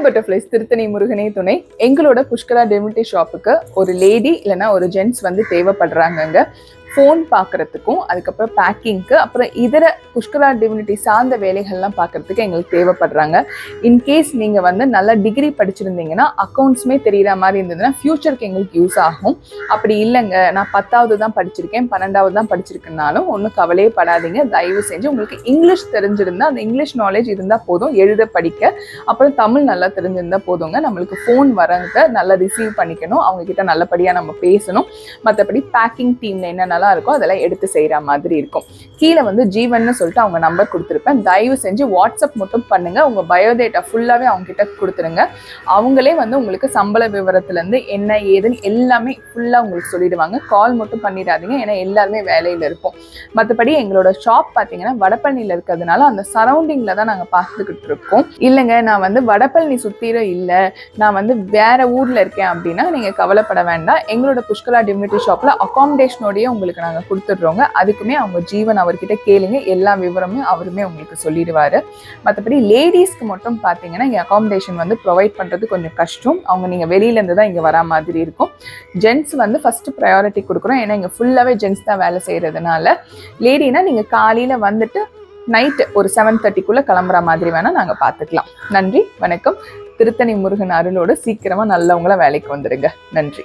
Hi butterflies, Tiruttani முருகனே துணை. எங்களோட புஷ்கலா டிவினிட்டி ஷாப்புக்கு ஒரு லேடி இல்லைனா ஒரு ஜென்ட்ஸ் வந்து தேவைப்படுறாங்கங்க. ஃபோன் பார்க்குறதுக்கும், அதுக்கப்புறம் பேக்கிங்க்கு, அப்புறம் இதர புஷ்கலா டிவினிட்டி சார்ந்த வேலைகள்லாம் பார்க்குறதுக்கு எங்களுக்கு தேவைப்படுறாங்க. இன்கேஸ் நீங்கள் வந்து நல்லா டிகிரி படிச்சிருந்தீங்கன்னா, அக்கௌண்ட்ஸுமே தெரிகிற மாதிரி இருந்ததுன்னா ஃப்யூச்சருக்கு எங்களுக்கு யூஸ் ஆகும். அப்படி இல்லைங்க, நான் 10வது தான் படிச்சிருக்கேன், 12வது தான் படிச்சிருக்கேன்னாலும் ஒன்றும் கவலையே படாதீங்க. தயவு செஞ்சு உங்களுக்கு இங்கிலீஷ் தெரிஞ்சிருந்தால், அந்த இங்கிலீஷ் நாலேஜ் இருந்தால் போதும். எழுத படிக்க, அப்புறம் தமிழ் நல்லா தெரிஞ்சிருந்தால் போதுங்க. நம்மளுக்கு ஃபோன் வரதை நல்லா ரிசீவ் பண்ணிக்கணும், அவங்கக்கிட்ட நல்லபடியாக நம்ம பேசணும். மற்றபடி பேக்கிங் டீமில் என்னென்ன இருக்கும் அதெல்லாம் எடுத்து செய்யற மாதிரி இருக்கும். கீழே வந்து ஜீவன்னு சொல்லிட்டு அவங்க நம்பர் கொடுத்துருப்பேன். தயவு செஞ்சு வாட்ஸ்அப் மட்டும் பண்ணுங்க. உங்க பயோடேட்டா ஃபுல்லாவே அவங்க கிட்ட கொடுத்துருங்க. அவங்களே வந்து உங்களுக்கு சம்பள விவரத்துல இருந்து என்ன ஏதுன்னு எல்லாமே ஃபுல்லா உங்களுக்கு சொல்லிடுவாங்க. கால் மட்டும் பண்ணிடாதீங்க, ஏன்னா எல்லாருமே வேலையில இருப்போம். மற்றபடி எங்களோட ஷாப் பார்த்தீங்கன்னா வடபழனியில் இருக்கிறதுனால அந்த சரௌண்டிங்ல தான் நாங்கள் பார்த்துக்கிட்டு இருக்கோம். இல்லைங்க, நான் வந்து வடபழனி சுத்திர இல்லை, நான் வந்து வேற ஊர்ல இருக்கேன் அப்படின்னா நீங்க கவலைப்பட வேண்டாம். எங்களோட புஷ்கலா டிவினிட்டி ஷாப்ல அகாமடேஷனோடய உங்களுக்கு நாங்கள் கொடுத்துடுறோங்க. அதுக்குமே அவங்க ஜீவன் அவர்கிட்ட கேளுங்க, எல்லா விவரமும் அவருமே உங்களுக்கு சொல்லிடுவாரு. மற்றபடி லேடிஸ்க்கு மட்டும் பார்த்தீங்கன்னா இங்கே அகாமடேஷன் வந்து ப்ரொவைட் பண்ணுறது கொஞ்சம் கஷ்டம். அவங்க நீங்கள் வெளியிலேருந்து தான் இங்கே வரா மாதிரி இருக்கும். ஜென்ட்ஸ் வந்து ஃபர்ஸ்ட் ப்ரையாரிட்டி கொடுக்குறோம், ஏன்னா இங்கே ஃபுல்லாகவே ஜென்ட்ஸ் தான் வேலை செய்கிறதுனால. லேடினா நீங்கள் காலையில் வந்துட்டு நைட்டு ஒரு 7:30க்குள்ளே கிளம்புற மாதிரி வேணால் நாங்கள் பார்த்துக்கலாம். நன்றி, வணக்கம். திருத்தணி முருகன் அருளோடு சீக்கிரமாக நல்லவங்கள வேலைக்கு வந்துடுங்க. நன்றி.